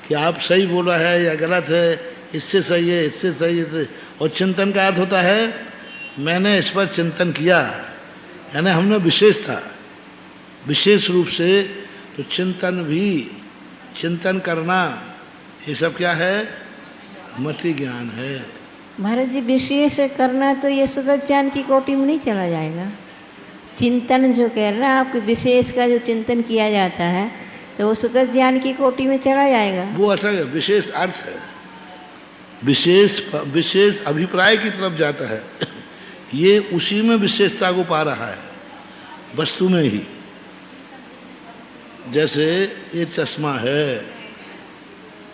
कि आप सही बोला है या गलत है, इससे सही है, इससे सही है, और चिंतन का अर्थ होता है मैंने इस पर चिंतन किया, यानी हमने विशेष था, विशेष रूप से। तो चिंतन भी, चिंतन करना, ये सब क्या है? मति ज्ञान है। महाराज जी विशेष करना तो ये सुगत ज्ञान की कोटि में नहीं चला जाएगा। चिंतन जो कह रहे हैं आपके विशेष का जो चिंतन किया जाता है तो वो सुगत ज्ञान की कोटि में चला जाएगा। वो अलग है, विशेष अर्थ है, विशेष अभिप्राय की तरफ जाता है। ये उसी में विशेषता को पा रहा है, वस्तु में ही। जैसे ये चश्मा है,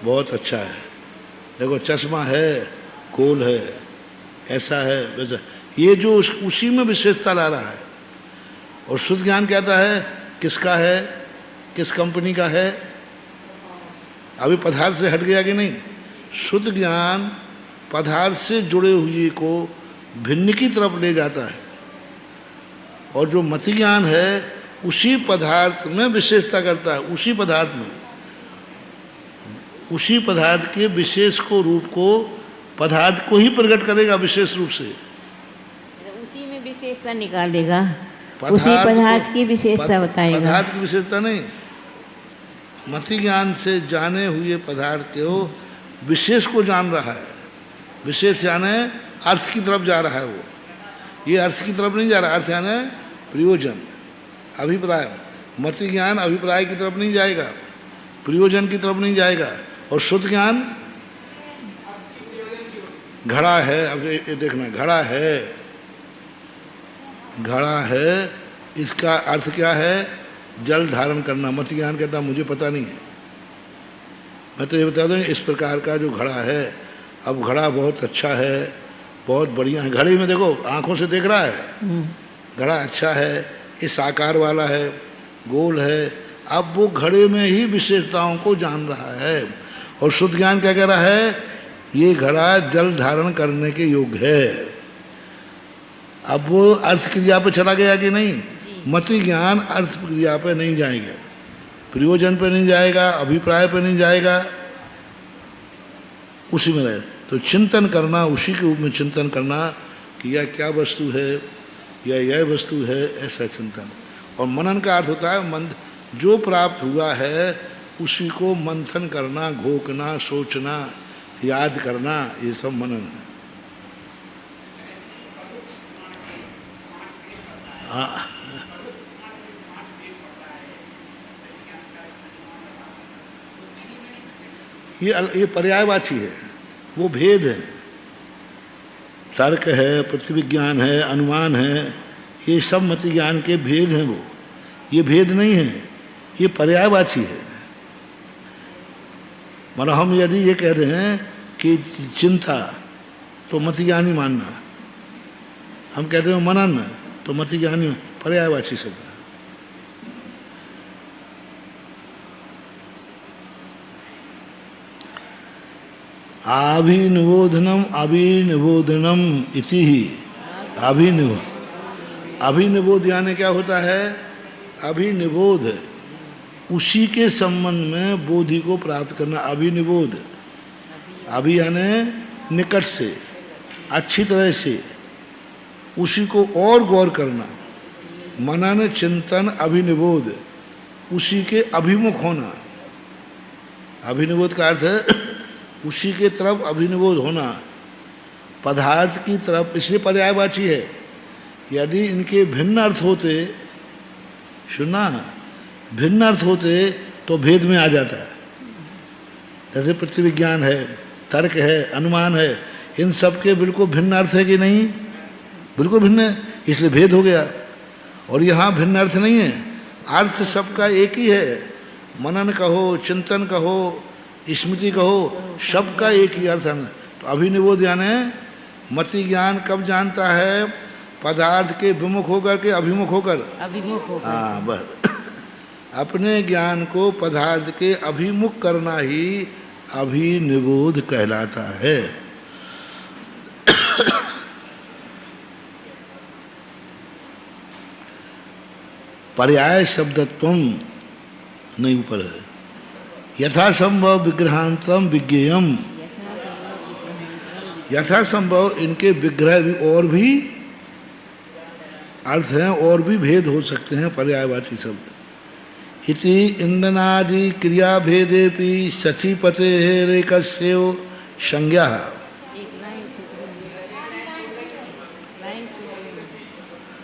बहुत अच्छा है, देखो चश्मा है, गोल है, ऐसा है वैसा, ये जो उसी में विशेषता ला रहा है। और शुद्ध ज्ञान कहता है किसका है, किस कंपनी का है, अभी पदार्थ से हट गया कि नहीं। शुद्ध ज्ञान पदार्थ से जुड़े हुए को भिन्न की तरफ ले जाता है, और जो मति ज्ञान है उसी पदार्थ में विशेषता करता है, उसी पदार्थ में, उसी पदार्थ के विशेष को, रूप को, पदार्थ को ही प्रकट करेगा विशेष रूप से, उसी में विशेषता निकालेगा, उसी पदार्थ की विशेषता बताएगा। पदार्थ की विशेषता नहीं, मति ज्ञान से जाने हुए पदार्थ को विशेष को जान रहा है। विशेष यानी अर्थ की तरफ जा रहा है वो, ये अर्थ की तरफ नहीं जा रहा, अर्थ यानी प्रयोजन, अभिप्राय। मति ज्ञान अभिप्राय की तरफ नहीं जाएगा, प्रयोजन की तरफ नहीं जाएगा। और शुद्ध ज्ञान घड़ा है, अब ये देखना, घड़ा है, घड़ा है, इसका अर्थ क्या है? जल धारण करना। मति ज्ञान कहता मुझे पता नहीं है, मैं तो ये बता दूँ इस प्रकार का जो घड़ा है। अब घड़ा बहुत अच्छा है, बहुत बढ़िया है, घड़े में देखो आंखों से देख रहा है, घड़ा अच्छा है, इस आकार वाला है, गोल है। अब वो घड़े में ही विशेषताओं को जान रहा है। और शुद्ध ज्ञान क्या कह रहा है? ये घड़ा जल धारण करने के योग्य है। अब वो अर्थ क्रिया पे चला गया कि नहीं? मति ज्ञान अर्थ क्रिया पे नहीं जाएगा, प्रयोजन पे नहीं जाएगा, अभिप्राय पे नहीं जाएगा, उसी में रहे। तो चिंतन करना, उसी के रूप में चिंतन करना कि यह क्या वस्तु है, यह वस्तु है, ऐसा चिंतन। और मनन का अर्थ होता है मन, जो प्राप्त हुआ है उसी को मंथन करना, घोकना, सोचना, याद करना, ये सब मनन है। ये पर्यायवाची है, वो भेद है। तर्क है, प्रतिविज्ञान है, अनुमान है, ये सब मति ज्ञान के भेद हैं। वो ये भेद नहीं है, ये पर्यायवाची है। मतलब हम यदि ये कह रहे हैं कि चिंता तो मति ज्ञानी मानना, हम कहते हैं मनन तो मति ज्ञानी, पर्यायवाची शब्द। अभिनिबोधनम अभिनिबोधनम इति ही अभिनिबोध यानी क्या होता है? अभिनिबोध, उसी के संबंध में बोधि को प्राप्त करना। अभिनिबोध, अभि यानी निकट से, अच्छी तरह से, उसी को और गौर करना। मनन, चिंतन, अभिनिबोध, उसी के अभिमुख होना। अभिनिबोध का अर्थ है उसी के तरफ अभिनिबोध होना, पदार्थ की तरफ। इसलिए पर्यायवाची है। यदि इनके भिन्न अर्थ होते, सुना, भिन्न अर्थ होते तो भेद में आ जाता है। जैसे प्रतिविज्ञान है, तर्क है, अनुमान है, इन सब के बिल्कुल भिन्न अर्थ है कि नहीं? बिल्कुल भिन्न है, इसलिए भेद हो गया। और यहाँ भिन्न अर्थ नहीं है, अर्थ सबका एक ही है। मनन कहो, चिंतन कहो, स्मृति कहो, सबका एक ही अर्थ है। तो अभिनिबोध यानी मति ज्ञान कब जानता है? पदार्थ के विमुख होकर के अभिमुख होकर। हाँ बस, अपने ज्ञान को पदार्थ के अभिमुख करना ही अभिनिबोध कहलाता है। पर्याय शब्दत्वम नहीं ऊपर है। यथासंभव विग्रहांतरम विज्ञेयम, यथासंभव इनके विग्रह भी और भी अर्थ हैं, और भी भेद हो सकते हैं पर्यायवाची शब्द। इति इंधनादि क्रिया भेदेपि सचीपते रेकस्यो संज्ञा।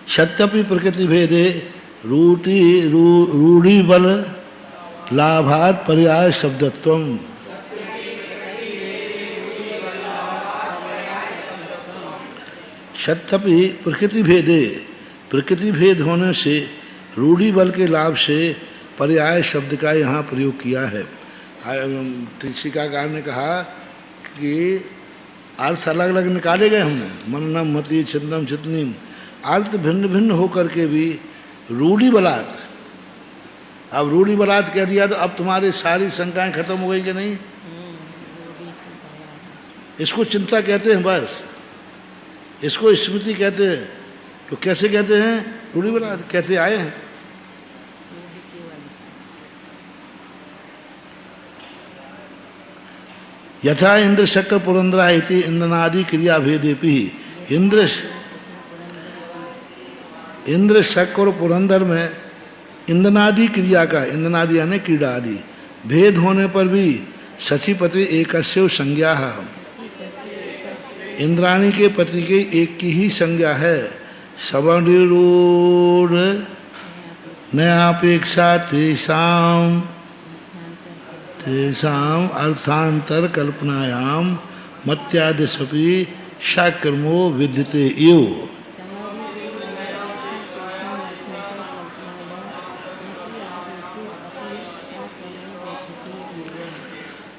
सत्यपि प्रकृति भेदे रूढ़ी बल लाभात पर्याय शब्दत्वम। सत्यपि प्रकृति भेदे, प्रकृति भेद होने से रूढ़ी बल के लाभ से पर्याय शब्द का यहाँ प्रयोग किया है। टीकाकार ने कहा कि अर्थ अलग अलग निकाले गए हमने, मननम मति छिंदम चितनीम, अर्थ भिन्न भिन्न होकर के भी रूढ़ी बलात्। अब रूढ़ी बलात् कह दिया तो अब तुम्हारी सारी शंकाएं खत्म हो गई कि नहीं? इसको चिंता कहते हैं, बस इसको स्मृति कहते हैं। तो कैसे कहते हैं? रूढ़ी बलात् कैसे आए हैं? यथा इंद्र शक्र पुरंदरा इति इंद्रनादि क्रिया भेदेपि। इंद्र शक्र और पुरंदर में इंद्रनादि क्रिया का, इंद्रनादि यानी क्रीड़ा आदि, भेद होने पर भी सचीपति एकस्यो संज्ञा। इंद्राणी के पति के एक की ही संज्ञा है। सवर्णरूढ़ नयापेक्षा तेषाम अर्थांतर कल्पनायाम मत्यादिशपि शाक्रमो विद्यते इव।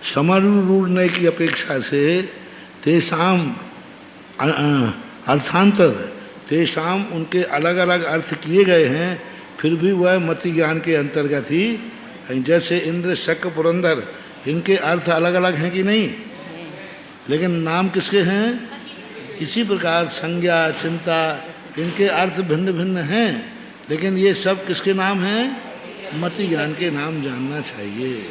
समरूढ़ की अपेक्षा से तेषाम अर्थांतर, तेषाम उनके अलग अलग अर्थ किए गए हैं, फिर भी वह मति ज्ञान के अंतर्गत ही। जैसे इंद्र शक्र पुरंदर, इनके अर्थ अलग अलग हैं कि नहीं, लेकिन नाम किसके हैं? इसी प्रकार संज्ञा चिंता, इनके अर्थ भिन्न भिन्न हैं, लेकिन ये सब किसके नाम हैं? मति ज्ञान के नाम जानना चाहिए।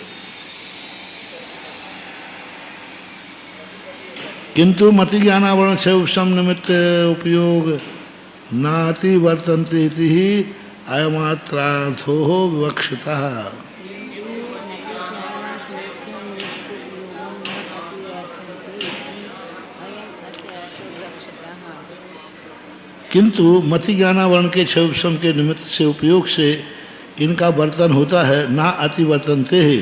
किंतु मति ज्ञानावरण से उपशम निमित्त उपयोग नाति वर्तन्ते इति ही अयमात्रार्थो विवक्षितः। किंतु मति ज्ञानावरण के क्षयोपशम के निमित्त से उपयोग से इनका वर्तन होता है, ना अति वर्तनते है।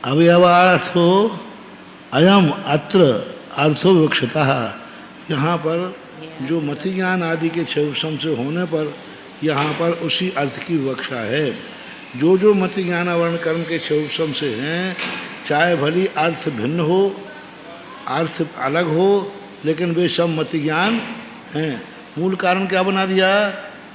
अवयवार्थो अयम अत्र अर्थो विवक्षिता। यहाँ पर जो मति ज्ञान आदि के क्षयोपशम से होने पर यहाँ पर उसी अर्थ की विवक्षा है। जो मति ज्ञानावरण कर्म के क्षयोपशम से हैं, चाहे भली अर्थ भिन्न हो, अर्थ अलग हो, लेकिन वे सब मति ज्ञान हैं। मूल कारण क्या बना दिया?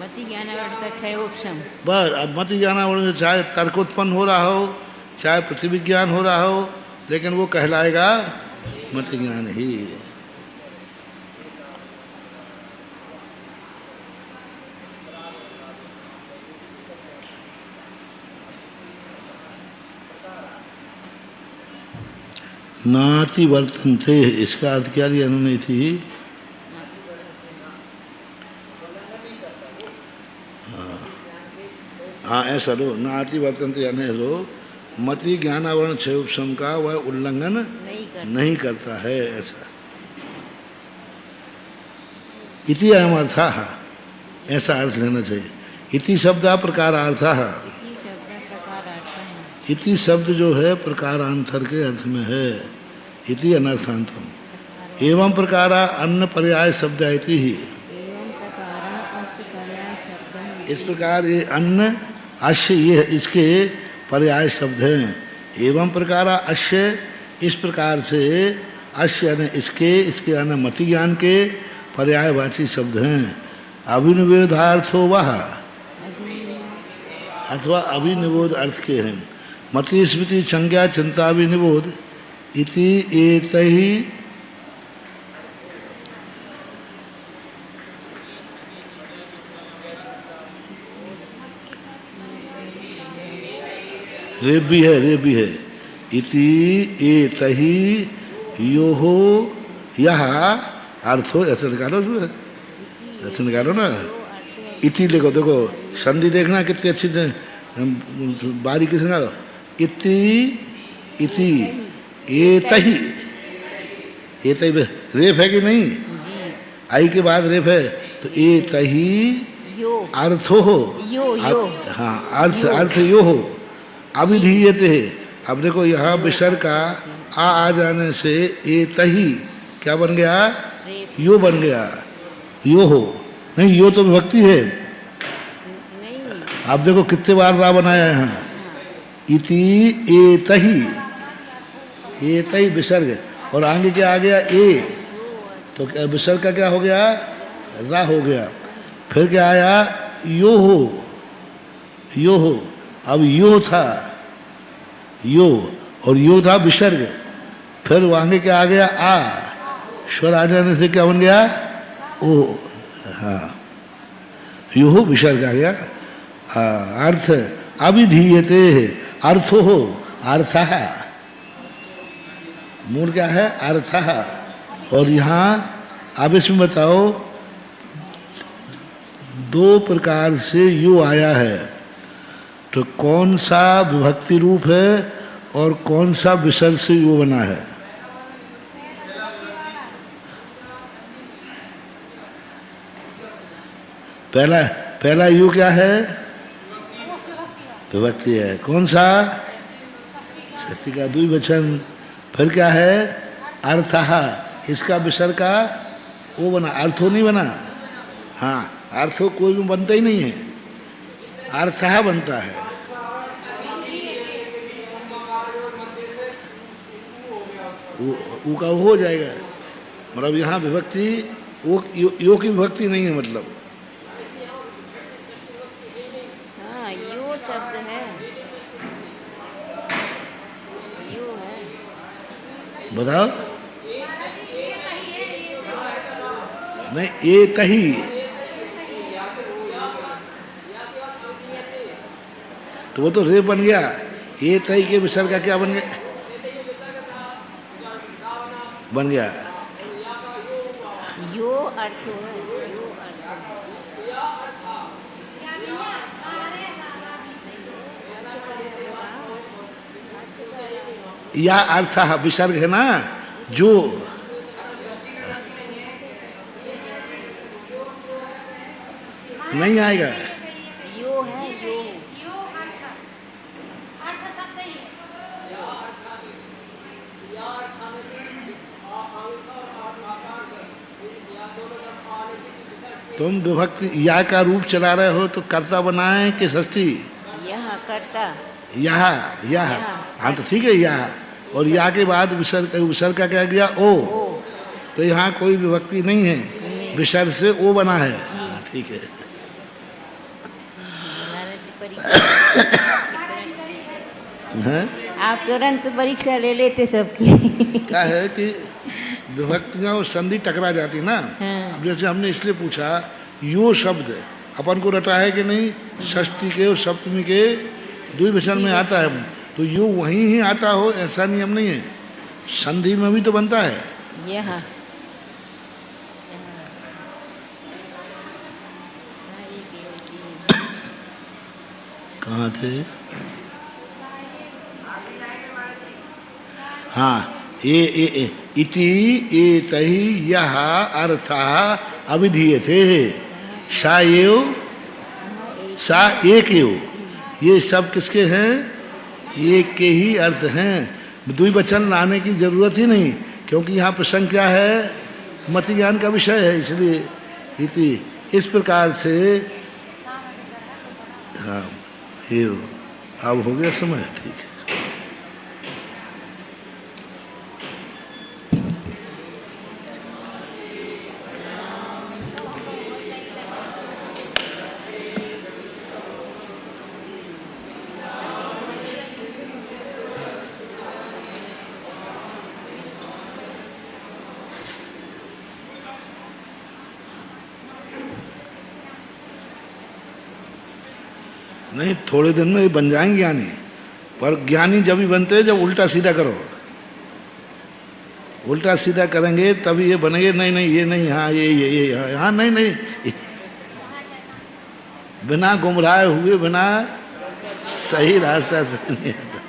मति ज्ञानावरण का क्षयोपशम। बस अब मति ज्ञानावरण से चाहे तर्क उत्पन्न हो रहा हो, चाहे प्रतिविज्ञान हो रहा हो, लेकिन वो कहलाएगा मति ज्ञान ही। नाति वर्तन्ते, इसका अर्थ क्या लिया नहीं थी? हाँ ऐसा लो, नाति वर्तन्ते यानी लो मति ज्ञानावरण क्षयोपशम का वह उल्लंघन नहीं करता है, ऐसा। इति अयम अर्थः, ऐसा अर्थ लेना चाहिए। इति शब्द प्रकारार्थः, इति शब्द जो है प्रकारांतर के अर्थ में है। इति अनर्थांतम। एवं प्रकारा अन्य पर्याय शब्द इति ही। इस प्रकार ये अन्य अश्य, ये इसके पर्याय शब्द हैं। एवं प्रकारा अश्य, इस प्रकार से अश्य यानी इसके यानी मति ज्ञान के पर्यायवाची शब्द हैं। अभिनिवेदार्थो वह, अथवा अभिनिवोध अर्थ के हैं। मति स्मृति संज्ञा चिंता विनिबोध इति एतहि रेप भी है इति एतहि योहो यहाँ अर्थो, ऐसे निकालो उसमें, ऐसे निकालो ना, इति लिखो। देखो संधि देखना कितनी अच्छी से बारीकी से निकालो। इति, इति, एतहि, एतहि रेफ है कि नहीं? आई के बाद रेफ है, तो एतहि अर्थो हो, हाँ अर्थ, अर्थ यो हो, अभिधीयते है। अब देखो यहाँ विसर्ग का आ जाने से एतहि क्या बन गया? यो बन गया, यो हो। नहीं, यो तो विभक्ति है। आप देखो कितने बार रा बनाया यहाँ, इति एतहि, एतहि विसर्ग, और आगे क्या आ गया? ए, तो क्या विसर्ग का क्या हो गया? रा हो गया। फिर क्या आया? यो हो, यो हो। अब यो था, यो, और यो था विसर्ग। फिर आगे क्या आ गया? आ, स्वर आ जाने से क्या बन गया? ओ, हाँ, यो हो विसर्ग आ गया। अर्थ अभिधीयते, अर्थो हो, अर्थः, मूल क्या है? अर्थः। और यहाँ अब इसमें बताओ, दो प्रकार से यो आया है, तो कौन सा विभक्ति रूप है और कौन सा विसर्ग से यो बना है? पहला यू क्या है? विभक्ति है। कौन सा? षष्ठी का द्विवचन। फिर क्या है? अर्थः, इसका विसर्ग का वो बना, अर्थो नहीं बना। हाँ, अर्थो कोई भी बनता ही नहीं है, अर्थः बनता है। ऊ का हो जाएगा, मतलब यहाँ विभक्ति वो यो की विभक्ति नहीं है, मतलब हाँ, यो शब्द है, यो है। बताओ। नहीं, एतहि, तो वो तो रे बन गया। एतहि के विसर्ग का क्या बन गया? बन गया यो अर्थ है, यो अर्थ। या अर्थ विसर्ग है ना, जो नहीं आएगा। यो है, यो तुम विभक्ति या का रूप चला रहे हो, तो कर्ता बनाए कि षष्ठी? यहाँ कर्ता, यह, हाँ तो ठीक है, यह। और या के बाद विसर्ग का क्या गया? ओ। तो यहाँ कोई विभक्ति नहीं है, विसर्ग से ओ बना है। हाँ, ठीक है। आप तुरंत परीक्षा ले लेते सबकी। क्या है कि विभक्तियां और संधि टकरा जाती ना। हाँ। अब जैसे हमने इसलिए पूछा, यो शब्द अपन को रटा है कि नहीं? षष्ठी के और सप्तमी के द्विवचन में आता है, तो यो वहीं ही आता हो ऐसा नियम नहीं है, संधि में भी तो बनता है। यहाँ कहाँ थे? हाँ, ए इति एतहि यह अर्थः अभिधीयते, सा एव, सा एक एव, ये सब किसके हैं? एक के ही अर्थ हैं। द्विवचन लाने की जरूरत ही नहीं, क्योंकि यहाँ प्रसंग क्या है? मति ज्ञान का विषय है, इसलिए इति इस प्रकार से। हाँ, एव, अब हो गया समय, ठीक है। नहीं, थोड़े दिन में ये बन जाएंगे ज्ञानी, पर ज्ञानी जब भी बनते हैं जब उल्टा सीधा करो। उल्टा सीधा करेंगे तभी ये बनेंगे, नहीं नहीं ये नहीं, हाँ ये हाँ नहीं नहीं, बिना गुमराह हुए बिना सही रास्ता से नहीं आता।